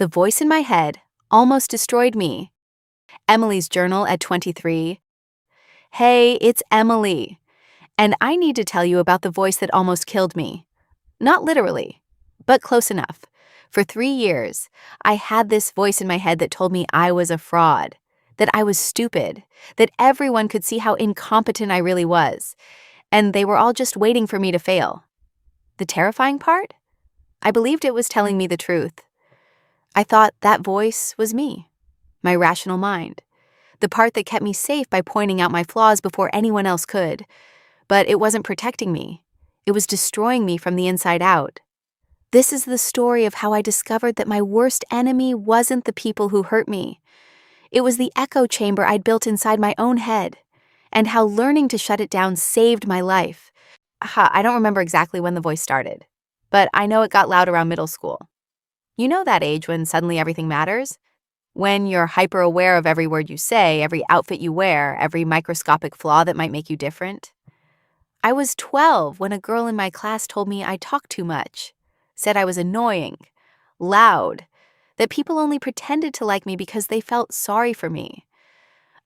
The voice in my head almost destroyed me. Emily's journal at 23. Hey, it's Emily. And I need to tell you about the voice that almost killed me. Not literally, but close enough. For 3 years, I had this voice in my head that told me I was a fraud, that I was stupid, that everyone could see how incompetent I really was, and they were all just waiting for me to fail. The terrifying part? I believed it was telling me the truth. I thought that voice was me, my rational mind, the part that kept me safe by pointing out my flaws before anyone else could. But it wasn't protecting me. It was destroying me from the inside out. This is the story of how I discovered that my worst enemy wasn't the people who hurt me. It was the echo chamber I'd built inside my own head, and how learning to shut it down saved my life. I don't remember exactly when the voice started, but I know it got loud around middle school. You know that age when suddenly everything matters? When you're hyper-aware of every word you say, every outfit you wear, every microscopic flaw that might make you different. I was 12 when a girl in my class told me I talked too much, said I was annoying, loud, that people only pretended to like me because they felt sorry for me.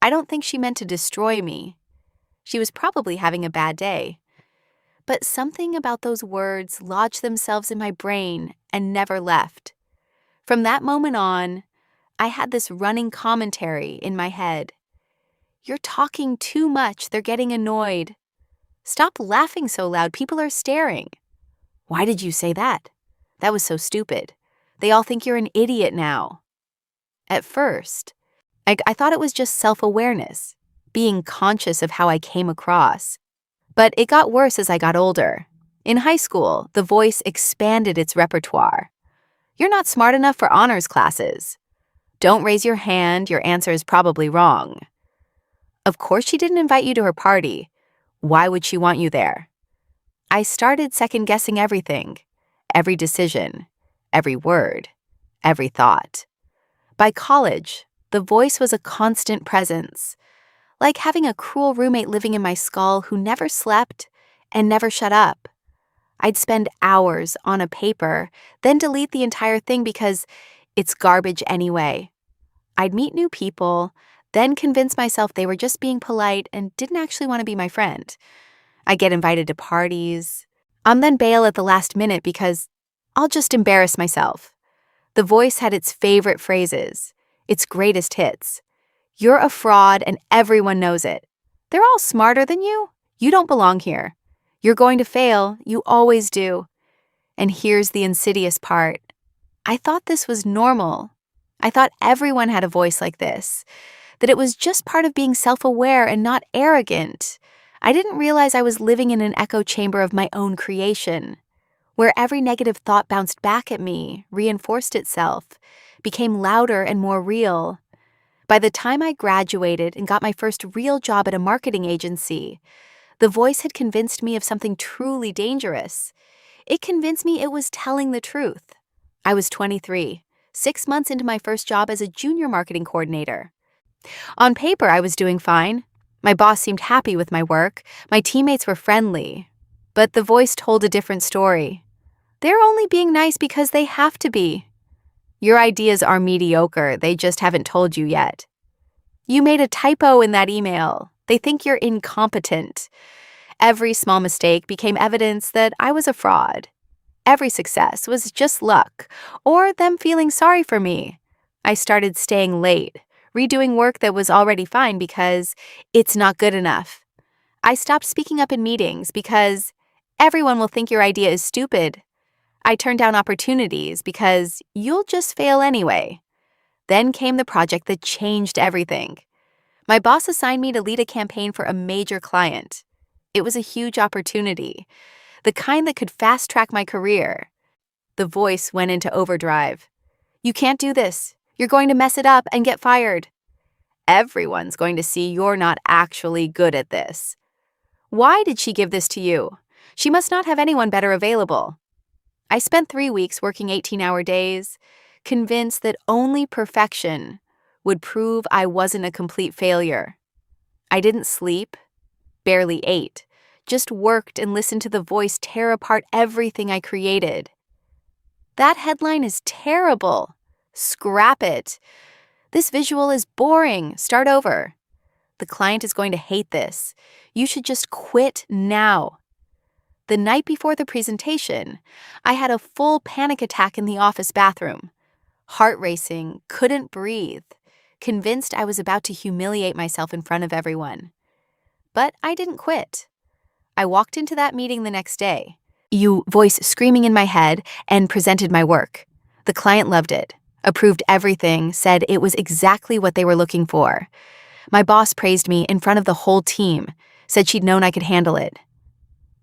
I don't think she meant to destroy me. She was probably having a bad day. But something about those words lodged themselves in my brain and never left. From that moment on, I had this running commentary in my head. You're talking too much, they're getting annoyed. Stop laughing so loud, people are staring. Why did you say that? That was so stupid. They all think you're an idiot now. At first, I thought it was just self-awareness, being conscious of how I came across. But it got worse as I got older. In high school, the voice expanded its repertoire. You're not smart enough for honors classes. Don't raise your hand, your answer is probably wrong. Of course she didn't invite you to her party. Why would she want you there? I started second-guessing everything, every decision, every word, every thought. By college, the voice was a constant presence, like having a cruel roommate living in my skull who never slept and never shut up. I'd spend hours on a paper, then delete the entire thing because it's garbage anyway. I'd meet new people, then convince myself they were just being polite and didn't actually want to be my friend. I'd get invited to parties, then bail at the last minute because I'll just embarrass myself. The voice had its favorite phrases, its greatest hits. You're a fraud and everyone knows it. They're all smarter than you. You don't belong here. You're going to fail. You always do. And here's the insidious part. I thought this was normal. I thought everyone had a voice like this, that it was just part of being self-aware and not arrogant. I didn't realize I was living in an echo chamber of my own creation, where every negative thought bounced back at me, reinforced itself, became louder and more real. By the time I graduated and got my first real job at a marketing agency, the voice had convinced me of something truly dangerous. It convinced me it was telling the truth. I was 23, 6 months into my first job as a junior marketing coordinator. On paper, I was doing fine. My boss seemed happy with my work. My teammates were friendly. But the voice told a different story. They're only being nice because they have to be. Your ideas are mediocre. They just haven't told you yet. You made a typo in that email. They think you're incompetent. Every small mistake became evidence that I was a fraud. Every success was just luck, or them feeling sorry for me. I started staying late, redoing work that was already fine because it's not good enough. I stopped speaking up in meetings because everyone will think your idea is stupid. I turned down opportunities because you'll just fail anyway. Then came the project that changed everything. My boss assigned me to lead a campaign for a major client. It was a huge opportunity, the kind that could fast-track my career. The voice went into overdrive. You can't do this. You're going to mess it up and get fired. Everyone's going to see you're not actually good at this. Why did she give this to you? She must not have anyone better available. I spent 3 weeks working 18-hour days, convinced that only perfection would prove I wasn't a complete failure. I didn't sleep, barely ate, just worked and listened to the voice tear apart everything I created. That headline is terrible. Scrap it. This visual is boring. Start over. The client is going to hate this. You should just quit now. The night before the presentation, I had a full panic attack in the office bathroom. Heart racing, couldn't breathe, convinced I was about to humiliate myself in front of everyone. But I didn't quit. I walked into that meeting the next day, voice screaming in my head, and presented my work. The client loved it, approved everything, said it was exactly what they were looking for. My boss praised me in front of the whole team, said she'd known I could handle it.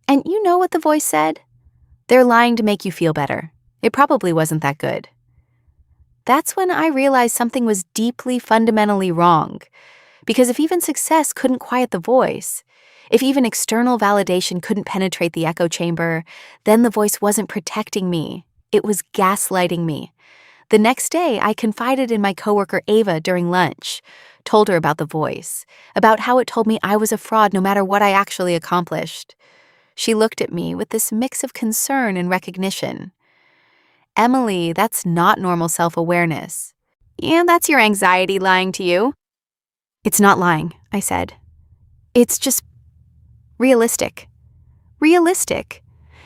And you know what the voice said? They're lying to make you feel better. It probably wasn't that good. That's when I realized something was deeply, fundamentally wrong. Because if even success couldn't quiet the voice, if even external validation couldn't penetrate the echo chamber, then the voice wasn't protecting me. It was gaslighting me. The next day, I confided in my coworker Ava during lunch, told her about the voice, about how it told me I was a fraud no matter what I actually accomplished. She looked at me with this mix of concern and recognition. Emily, that's not normal self-awareness. Yeah, that's your anxiety lying to you. It's not lying, I said. It's just realistic. Realistic.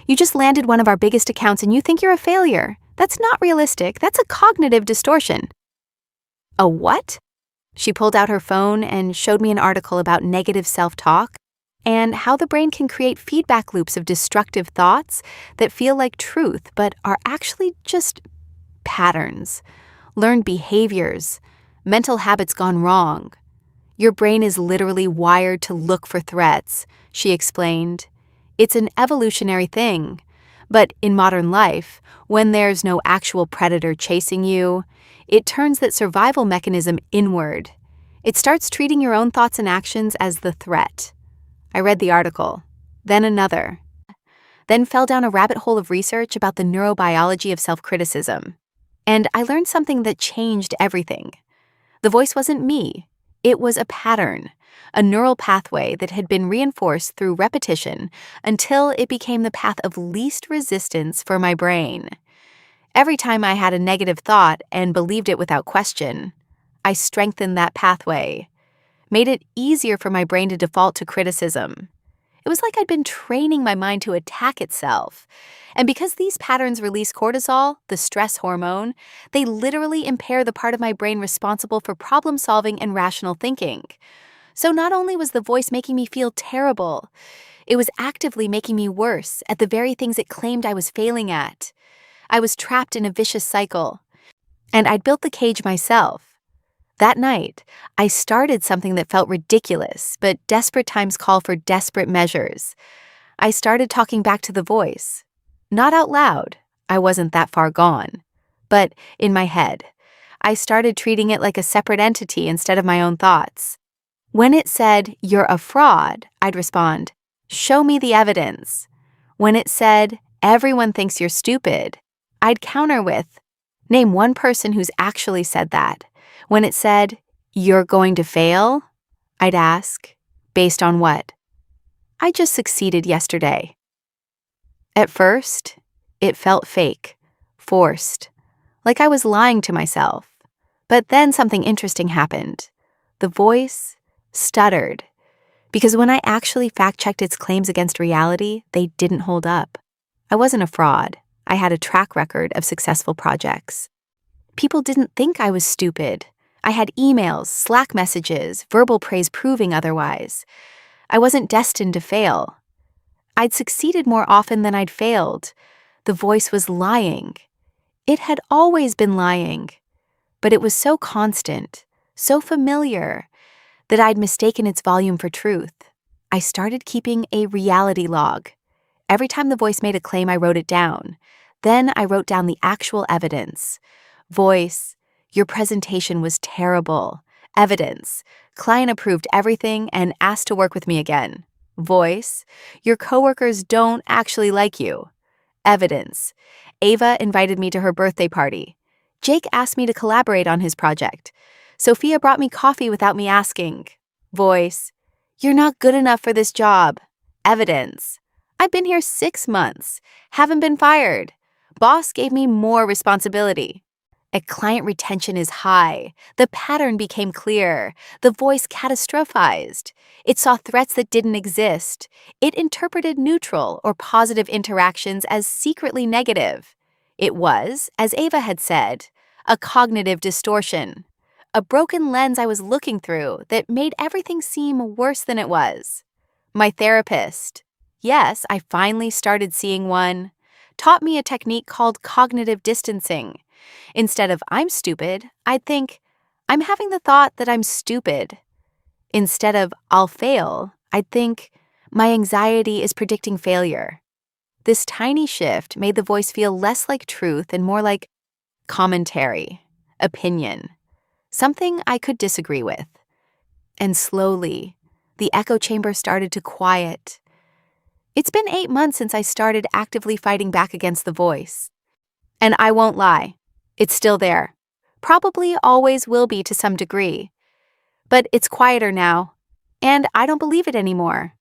You just landed one of our biggest accounts and you think you're a failure. That's not realistic. That's a cognitive distortion. A what? She pulled out her phone and showed me an article about negative self-talk and how the brain can create feedback loops of destructive thoughts that feel like truth but are actually just patterns, learned behaviors, mental habits gone wrong. Your brain is literally wired to look for threats, she explained. It's an evolutionary thing. But in modern life, when there's no actual predator chasing you, it turns that survival mechanism inward. It starts treating your own thoughts and actions as the threat. I read the article, then another, then fell down a rabbit hole of research about the neurobiology of self-criticism. And I learned something that changed everything. The voice wasn't me. It was a pattern, a neural pathway that had been reinforced through repetition until it became the path of least resistance for my brain. Every time I had a negative thought and believed it without question, I strengthened that pathway, made it easier for my brain to default to criticism. It was like I'd been training my mind to attack itself. And because these patterns release cortisol, the stress hormone, they literally impair the part of my brain responsible for problem solving and rational thinking. So not only was the voice making me feel terrible, it was actively making me worse at the very things it claimed I was failing at. I was trapped in a vicious cycle. And I'd built the cage myself. That night, I started something that felt ridiculous, but desperate times call for desperate measures. I started talking back to the voice. Not out loud, I wasn't that far gone. But in my head, I started treating it like a separate entity instead of my own thoughts. When it said, "You're a fraud," I'd respond, "Show me the evidence." When it said, "Everyone thinks you're stupid," I'd counter with, "Name one person who's actually said that." When it said, "You're going to fail," I'd ask, "Based on what?" I just succeeded yesterday. At first, it felt fake, forced, like I was lying to myself. But then something interesting happened. The voice stuttered, because when I actually fact-checked its claims against reality, they didn't hold up. I wasn't a fraud. I had a track record of successful projects. People didn't think I was stupid. I had emails, Slack messages, verbal praise proving otherwise. I wasn't destined to fail. I'd succeeded more often than I'd failed. The voice was lying. It had always been lying. But it was so constant, so familiar, that I'd mistaken its volume for truth. I started keeping a reality log. Every time the voice made a claim, I wrote it down. Then I wrote down the actual evidence. Voice, your presentation was terrible. Evidence, client approved everything and asked to work with me again. Voice, your coworkers don't actually like you. Evidence, Ava invited me to her birthday party. Jake asked me to collaborate on his project. Sophia brought me coffee without me asking. Voice, you're not good enough for this job. Evidence, I've been here 6 months, haven't been fired. Boss gave me more responsibility. Client retention is high. The pattern became clear. The voice catastrophized. It saw threats that didn't exist. It interpreted neutral or positive interactions as secretly negative. It was, as Ava had said, a cognitive distortion, a broken lens I was looking through that made everything seem worse than it was. My therapist, yes, I finally started seeing one, taught me a technique called cognitive distancing. Instead of I'm stupid, I'd think, I'm having the thought that I'm stupid. Instead of I'll fail, I'd think, my anxiety is predicting failure. This tiny shift made the voice feel less like truth and more like commentary, opinion, something I could disagree with. And slowly, the echo chamber started to quiet. It's been 8 months since I started actively fighting back against the voice. And I won't lie, it's still there. Probably always will be to some degree. But it's quieter now, and I don't believe it anymore.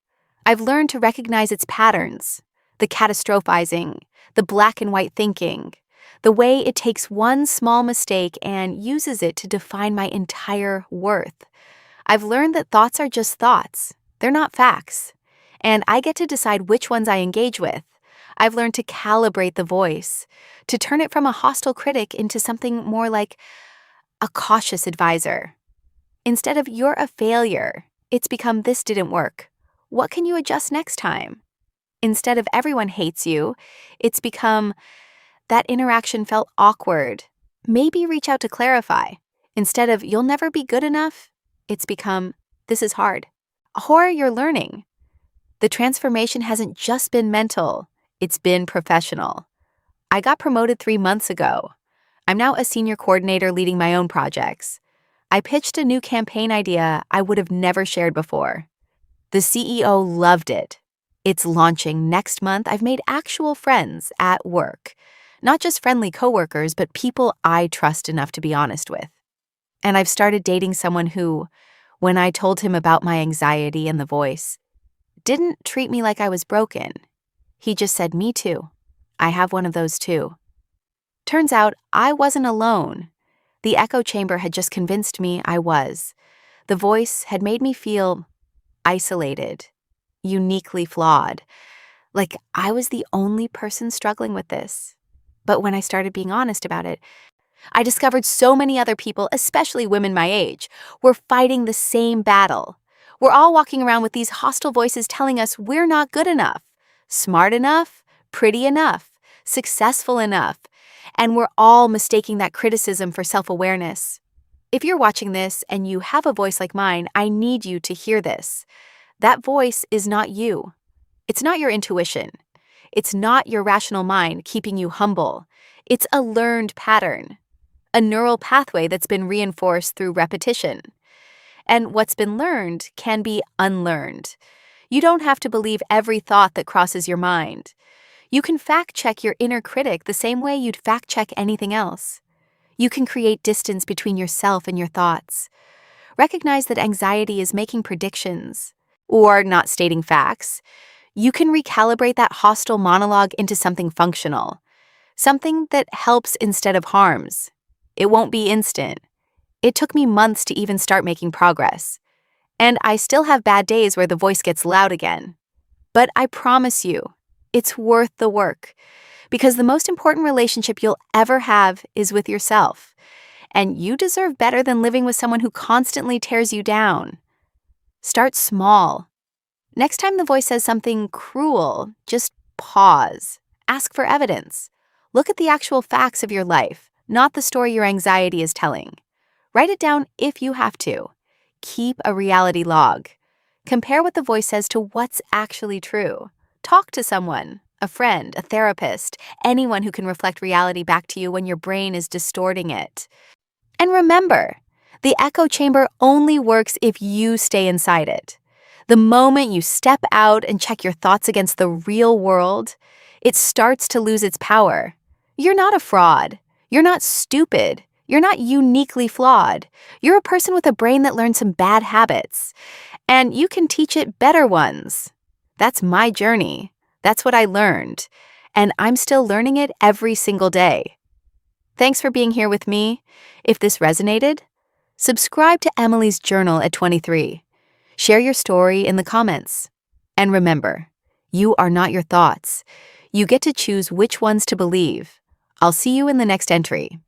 I've learned to recognize its patterns, the catastrophizing, the black and white thinking, the way it takes one small mistake and uses it to define my entire worth. I've learned that thoughts are just thoughts. They're not facts. And I get to decide which ones I engage with. I've learned to calibrate the voice, to turn it from a hostile critic into something more like a cautious advisor. Instead of you're a failure, it's become this didn't work. What can you adjust next time? Instead of everyone hates you, it's become that interaction felt awkward. Maybe reach out to clarify. Instead of you'll never be good enough, it's become this is hard. Or you're learning. The transformation hasn't just been mental, it's been professional. I got promoted 3 months ago. I'm now a senior coordinator leading my own projects. I pitched a new campaign idea I would have never shared before. The CEO loved it. It's launching next month. I've made actual friends at work. Not just friendly coworkers, but people I trust enough to be honest with. And I've started dating someone who, when I told him about my anxiety and the voice, didn't treat me like I was broken. He just said, me too. I have one of those too. Turns out I wasn't alone. The echo chamber had just convinced me I was. The voice had made me feel isolated, uniquely flawed, like I was the only person struggling with this. But when I started being honest about it, I discovered so many other people, especially women my age, were fighting the same battle. We're all walking around with these hostile voices telling us we're not good enough, smart enough, pretty enough, successful enough, and we're all mistaking that criticism for self-awareness. If you're watching this and you have a voice like mine, I need you to hear this. That voice is not you. It's not your intuition. It's not your rational mind keeping you humble. It's a learned pattern, a neural pathway that's been reinforced through repetition. And what's been learned can be unlearned. You don't have to believe every thought that crosses your mind. You can fact-check your inner critic the same way you'd fact-check anything else. You can create distance between yourself and your thoughts. Recognize that anxiety is making predictions or not stating facts. You can recalibrate that hostile monologue into something functional, something that helps instead of harms. It won't be instant. It took me months to even start making progress. And I still have bad days where the voice gets loud again. But I promise you, it's worth the work, because the most important relationship you'll ever have is with yourself. And you deserve better than living with someone who constantly tears you down. Start small. Next time the voice says something cruel, just pause. Ask for evidence. Look at the actual facts of your life, not the story your anxiety is telling. Write it down if you have to. Keep a reality log. Compare what the voice says to what's actually true. Talk to someone, a friend, a therapist, anyone who can reflect reality back to you when your brain is distorting it. And remember, the echo chamber only works if you stay inside it. The moment you step out and check your thoughts against the real world, it starts to lose its power. You're not a fraud. You're not stupid. You're not uniquely flawed. You're a person with a brain that learned some bad habits, and you can teach it better ones. That's my journey. That's what I learned, and I'm still learning it every single day. Thanks for being here with me. If this resonated, subscribe to Emily's Journal at 23. Share your story in the comments. And remember, you are not your thoughts. You get to choose which ones to believe. I'll see you in the next entry.